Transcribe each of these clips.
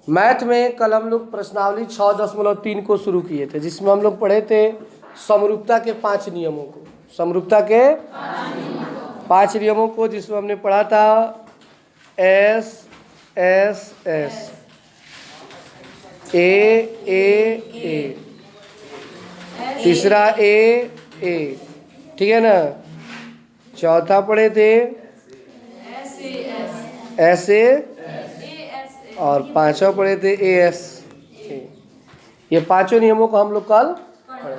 Math में कल हम लोग प्रश्नावली 6.3 को शुरू किए थे, जिसमें हम लोग पढ़े थे समरूपता के 5 नियमों को। समरूपता के 5 नियमों को, जिसमें हमने पढ़ा था एस एस एस, ए, तीसरा ए, ठीक है ना। चौथा पढ़े थे ऐसे, और पांचवा पढ़े थे ए एस। ये पांचों नियमों को हम लोग कल पढ़े।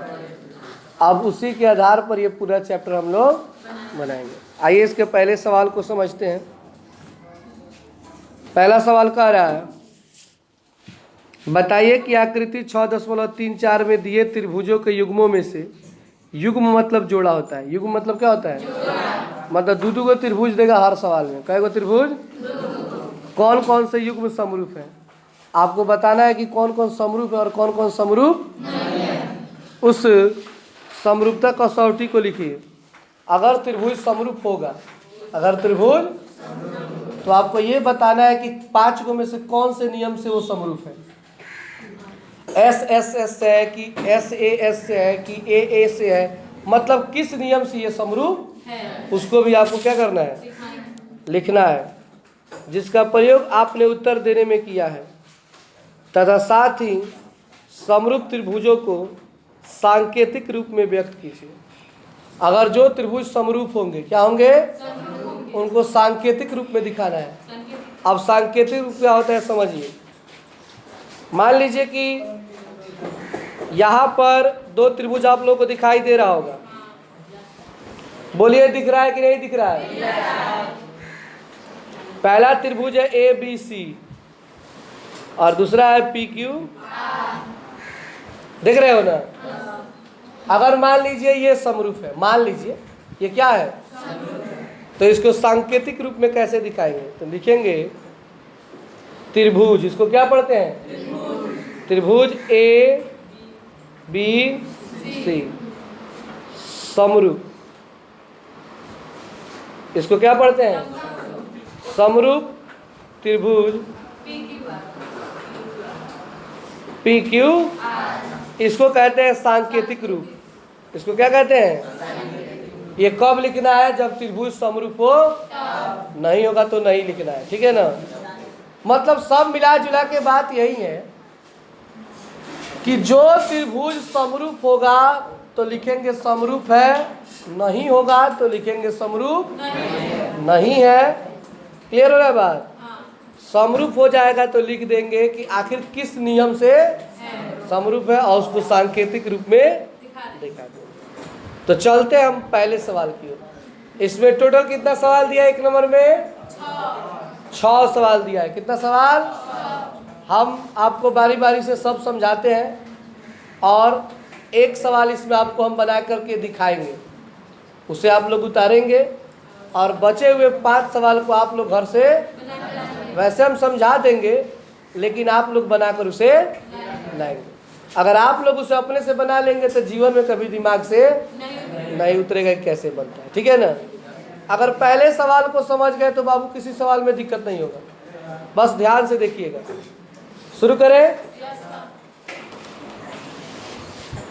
अब उसी के आधार पर ये पूरा चैप्टर हम लोग बनाएंगे। आइए इसके पहले सवाल को समझते हैं। पहला सवाल कह रहा है, बताइए कि आकृति 6.34 में दिए त्रिभुजों के युग्मों में से, युग्म मतलब जोड़ा होता है, युग्म मतलब क्या होता है, मतलब दो को त्रिभुज देगा हर सवाल में। कई गो त्रिभुज, कौन कौन से युग्म समरूप है। आपको बताना है कि कौन कौन समरूप है और कौन कौन समरूप नहीं है। उस समरूपता कसौटी को लिखिए। अगर त्रिभुज समरूप होगा, अगर त्रिभुज, तो आपको ये बताना है कि 5 को में से कौन से नियम से वो समरूप है। एस एस एस से है कि एस ए से है कि ए से है, मतलब किस नियम से ये समरूप है, उसको भी आपको क्या करना है, लिखना है, जिसका प्रयोग आपने उत्तर देने में किया है। तथा साथ ही समरूप त्रिभुजों को सांकेतिक रूप में व्यक्त कीजिए। अगर जो त्रिभुज समरूप होंगे, क्या होंगे, उनको सांकेतिक रूप में दिखाना है। अब सांकेतिक रूप क्या होता है समझिए। मान लीजिए कि यहाँ पर 2 त्रिभुज आप लोगों को दिखाई दे रहा होगा। बोलिए दिख रहा है कि नहीं दिख रहा है। पहला त्रिभुज है ए बी सी और दूसरा है पी क्यू। देख रहे हो ना। अगर मान लीजिए ये समरूप है, मान लीजिए ये क्या है, तो इसको सांकेतिक रूप में कैसे दिखाएंगे, तो लिखेंगे त्रिभुज, इसको क्या पढ़ते हैं, त्रिभुज ए बी सी समरूप। इसको क्या पढ़ते हैं, समरूप त्रिभुज पी क्यू। इसको कहते हैं सांकेतिक रूप। इसको क्या कहते हैं। ये कब लिखना है, जब त्रिभुज समरूप हो, नहीं होगा तो नहीं लिखना है, ठीक है ना। मतलब सब मिला जुला के बात यही है कि जो त्रिभुज समरूप होगा तो लिखेंगे समरूप है, नहीं होगा तो लिखेंगे समरूप नहीं है। क्लियर हो रहा है बात। समरूप हो जाएगा तो लिख देंगे कि आखिर किस नियम से समरूप है और उसको सांकेतिक रूप में दिखा देंगे। तो चलते हम पहले सवाल की ओर। इसमें टोटल कितना सवाल दिया है, 1 नंबर में 6 सवाल दिया है। कितना सवाल, हम आपको बारी बारी से सब समझाते हैं और एक सवाल इसमें आपको हम बना करके दिखाएंगे, उसे आप लोग उतारेंगे और बचे हुए 5 सवाल को आप लोग घर से, वैसे हम समझा देंगे लेकिन आप लोग बनाकर उसे लाएंगे। अगर आप लोग उसे अपने से बना लेंगे तो जीवन में कभी दिमाग से नहीं उतरेगा कैसे बनता है, ठीक है ना। अगर पहले सवाल को समझ गए तो बाबू किसी सवाल में दिक्कत नहीं होगा। बस ध्यान से देखिएगा। शुरू करें।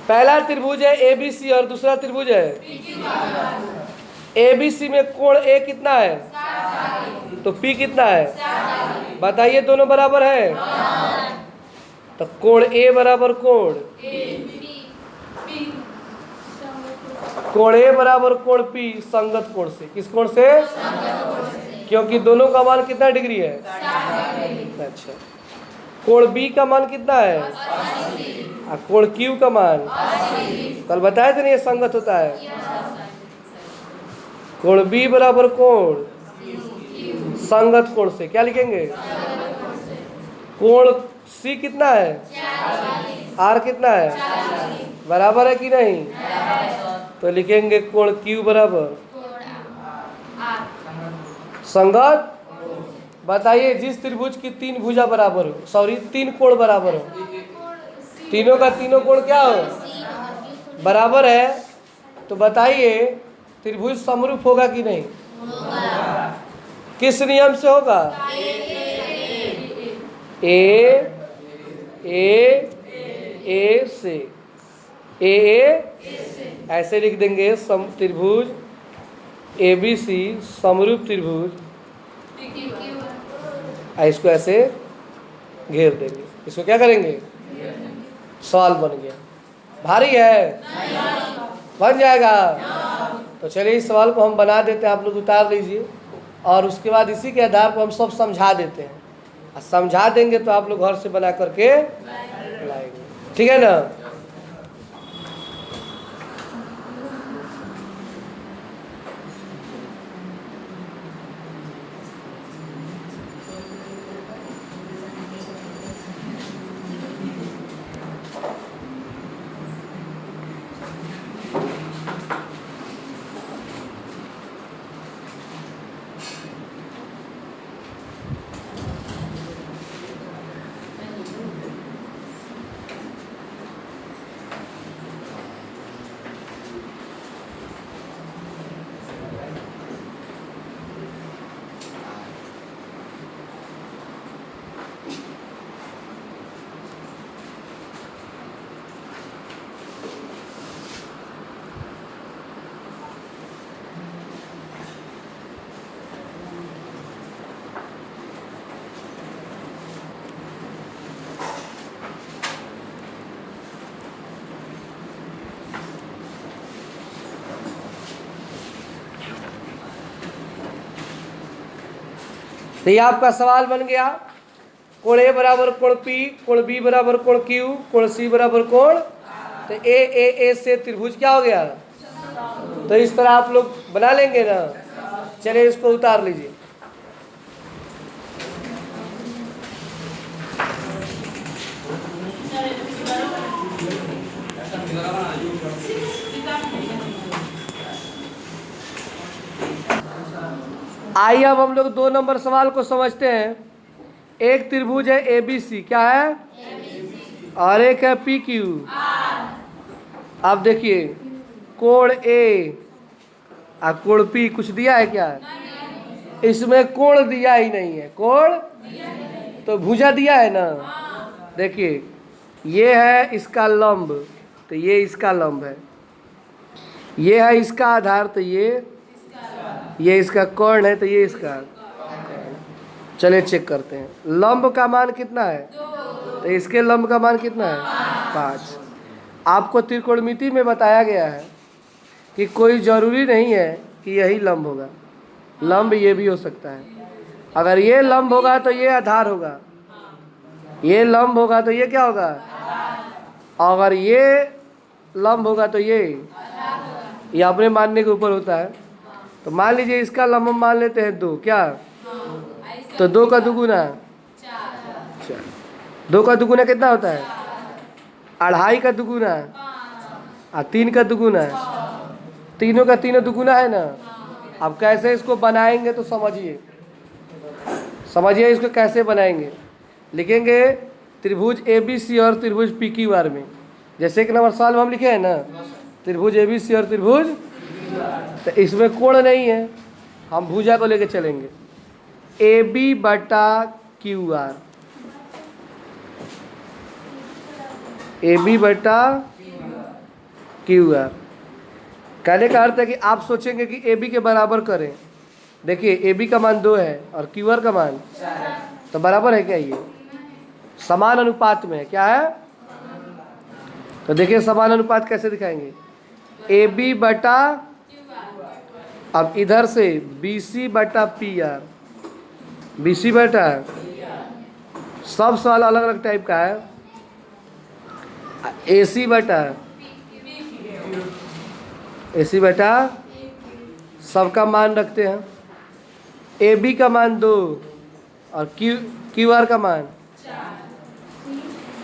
पहला त्रिभुज है एबीसी और दूसरा त्रिभुज है एबीसी में कोण ए कितना है, तो पी कितना है, बताइए। दोनों बराबर है, तो कोण ए बराबर कोण ए बराबर कोण पी संगत कोण से। किस कोण से, क्योंकि दोनों का मान कितना डिग्री है, अच्छा। कोण बी का मान कितना है, और कोण क्यू का मान, कल बताए थे ना ये संगत होता है। कोण बी बराबर कोण संगत कोण से, क्या लिखेंगे, कोण सी कितना है, आर कितना है, बराबर है कि नहीं, तो लिखेंगे कोण क्यू बराबर संगत। बताइए जिस त्रिभुज की 3 भुजा बराबर हो, सॉरी 3 कोण बराबर हो, तीनों का तीनों कोण क्या हो, बराबर है, तो बताइए त्रिभुज समरूप होगा कि नहीं, होगा। किस नियम से होगा, ए से ऐसे लिख देंगे। त्रिभुज ABC समरूप त्रिभुज, इसको ऐसे घेर देंगे। इसको क्या करेंगे? सवाल बन गया। भारी है? बन जाएगा। तो चलिए इस सवाल को हम बना देते हैं, आप लोग उतार लीजिए, और उसके बाद इसी के आधार पर हम सब समझा देते हैं। और समझा देंगे तो आप लोग घर से बना करके लाएंगे, ठीक है ना? तो ये आपका सवाल बन गया। कोण ए बराबर कोण पी, कोण बी बराबर कोण क्यू, कोण सी बराबर कोण, तो ए से त्रिभुज क्या हो गया? तो इस तरह आप लोग बना लेंगे ना। चलिए इसको उतार लीजिए। आइए अब हम लोग 2 नंबर सवाल को समझते हैं। एक त्रिभुज है ABC, क्या है? और एक है PQ। अब देखिए, कोण A और कोण P कुछ दिया है क्या? इसमें कोण दिया ही नहीं है। कोण तो भुजा दिया है ना। देखिए, ये है इसका लंब, तो ये इसका लंब है। ये है इसका आधार, तो ये इसका कोण है, तो ये इसका। चलिए चेक करते हैं। लंब का मान कितना है? तो इसके लंब का मान कितना है? 5। आपको त्रिकोणमिति में बताया गया है कि कोई ज़रूरी नहीं है कि यही लंब होगा, लंब ये भी हो सकता है। अगर ये लंब होगा तो ये आधार होगा, ये लंब होगा तो ये क्या होगा? अगर ये लंब होगा तो ये अपने मानने के ऊपर होता है। तो मान लीजिए इसका लंब हम मान लेते हैं 2, क्या? तो 2 का दुगुना 4। 2 का दुगुना कितना होता है? 2.5 का दुगुना और 3 का दुगुना। तीनों का तीनों दुगुना है ना। अब कैसे इसको बनाएंगे तो समझिए इसको कैसे बनाएंगे। लिखेंगे त्रिभुज ABC और त्रिभुज PQR में। जैसे एक नंबर सवाल में हम लिखे हैं ना, त्रिभुज ABC और त्रिभुज, तो इसमें कोण नहीं है, हम भुजा को लेके चलेंगे। AB बटा QR, AB बटा QR। कहने का अर्थ है कि आप सोचेंगे कि AB के बराबर करें। देखिए AB का मान 2 है और QR का मान 4, तो बराबर है क्या? ये समान अनुपात में है। क्या है? तो देखिए समान अनुपात कैसे दिखाएंगे? AB बटा, अब इधर से BC बटा PR, BC बटा, सब सवाल अलग अलग टाइप का है। AC बटा सबका मान रखते हैं। AB का मान 2 और QR का मान,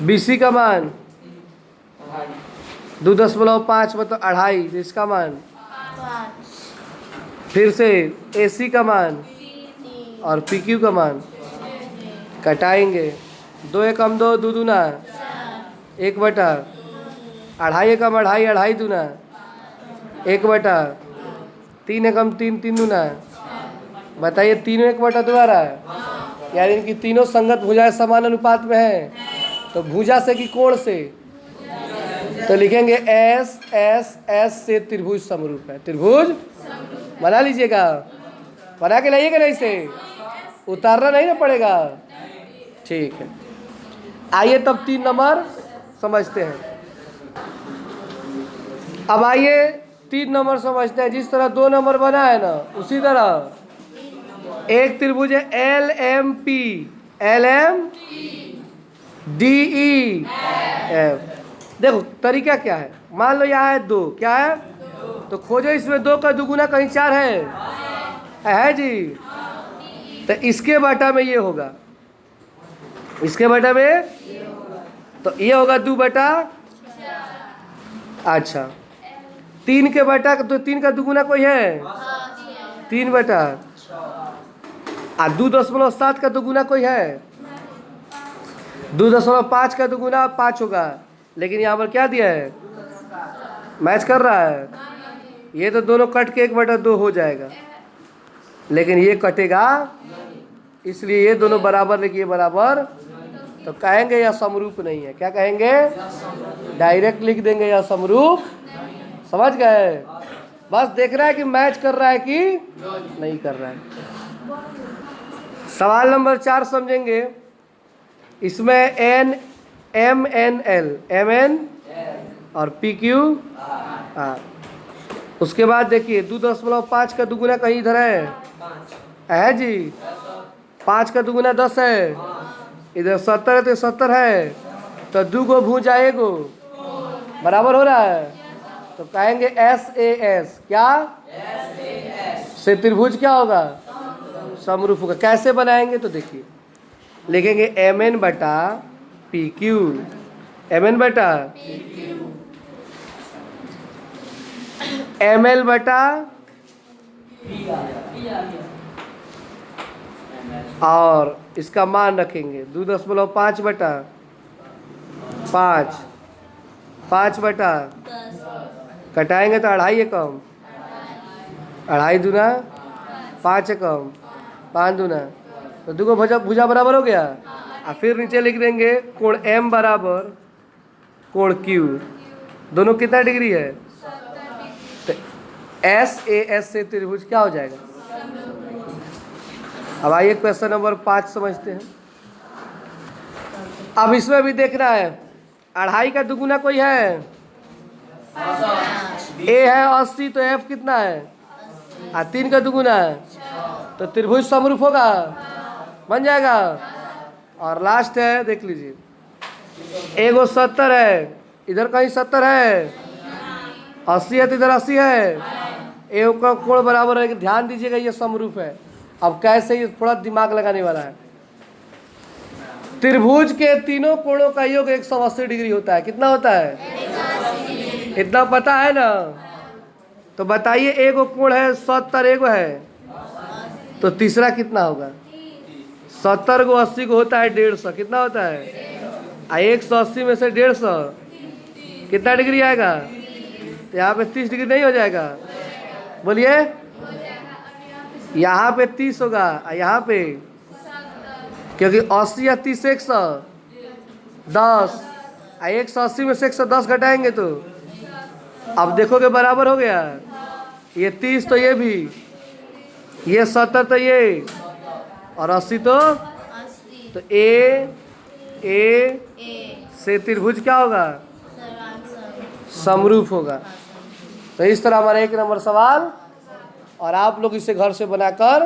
BC का मान 2.5 मतलब 2.5, इसका मान 5। फिर से AC का मान और PQ का मान कटाएंगे। 2 एकम 2, 2 दूना 1 बटा, 2.5 एकम 2.5, 2.5 दूना 1 बटा, 3 एकम 3, 3 दूना। बताइए तीनों 1 बटा 2 आ रहा है। यानी इनकी तीनों संगत भुजाएं समान अनुपात में हैं। तो भुजा से कि कोण से? तो लिखेंगे एस एस एस से त्रिभुज समरूप है। त्रिभुज बना लीजिएगा, बना के लाइएगा ना, इसे उतारना नहीं ना पड़ेगा। ठीक है, आइए तब 3 नंबर समझते हैं। अब आइए 3 नंबर समझते हैं। जिस तरह 2 नंबर बना है ना, उसी तरह एक त्रिभुज है L M P, L M D E F. देखो तरीका क्या है, मान लो यहाँ है 2, क्या है? तो खोजो इसमें 2 का दुगुना कहीं 4 है जी। तो इसके बटा में ये होगा, इसके बटा में तो ये होगा 2 बटा, अच्छा 3 के बटा, तो 3 का दुगुना कोई है? 3 बटा, 2.7 का दुगुना कोई है? 2.5 का दुगुना 5 होगा, लेकिन यहाँ पर क्या दिया है? मैच कर रहा है। ये तो दोनों कट के 1/2 हो जाएगा, लेकिन ये कटेगा, इसलिए ये दोनों बराबर, लेकिन ये बराबर, तो कहेंगे यह समरूप नहीं है। क्या कहेंगे? डायरेक्ट लिख देंगे यह समरूप। समझ गए? बस देखना है कि मैच कर रहा है कि नहीं कर रहा है। सवाल नंबर 4 समझेंगे। इसमें N M N L, M N और पी क्यू आर। उसके बाद देखिए 2.5 का दुगुना कहीं इधर है जी, 5 का दुगुना 10 है, इधर 70 है तो 70 है, तो 2 को भुजा 1 बराबर हो रहा है। तो कहेंगे एस ए एस, क्या से त्रिभुज क्या होगा? समरूप होगा। कैसे बनाएंगे? तो देखिए लिखेंगे एम एन बटा पी क्यू, एम एन बटा एम एल बटा और इसका मान रखेंगे 2.5 बटा 5, 5 बटा, कटाएंगे तो 2.5 कम, 2.5 दूना 5 कम, 5 दूना तो 2 को भुजा बराबर हो गया। और फिर नीचे लिख देंगे कोण एम बराबर कोण क्यू, दोनों कितना डिग्री है? तो एस ए एस से त्रिभुज क्या हो जाएगा? अब आइए क्वेश्चन नंबर 5 समझते हैं। अब इसमें भी देखना है 2.5 का दुगुना कोई है? ए है 80, तो एफ कितना है? 3 का दुगुना है, तो त्रिभुज समरूप होगा, बन जाएगा। और लास्ट है, देख लीजिए, एगो 70 है, इधर कहीं 70 है, 80 है तो इधर 80 है, एगो का कोण बराबर है। ध्यान दीजिएगा ये समरूप है। अब कैसे, ये थोड़ा दिमाग लगाने वाला है। त्रिभुज के तीनों कोणों का योग 180 डिग्री होता है। कितना होता है? इतना पता है ना? तो बताइए, एगो कोण है 70, एगो है, तो तीसरा कितना होगा? 70 को 80 को होता है 150, कितना होता है? 180 में से 150 कितना डिग्री आएगा? तो यहाँ पे 30 डिग्री नहीं हो जाएगा? बोलिए, यहाँ पे 30 होगा, यहाँ पे क्योंकि 80 या 30 110, 180 में से 110 घटाएंगे तो अब देखोगे बराबर हो गया। ये 30 तो ये भी, ये 70 तो ये, और 80 तो ए से त्रिभुज क्या होगा? समरूप होगा। तो इस तरह हमारा 1 नंबर सवाल, और आप लोग इसे घर से बनाकर।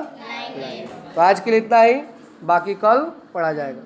तो आज के लिए इतना ही, बाकी कल पढ़ा जाएगा।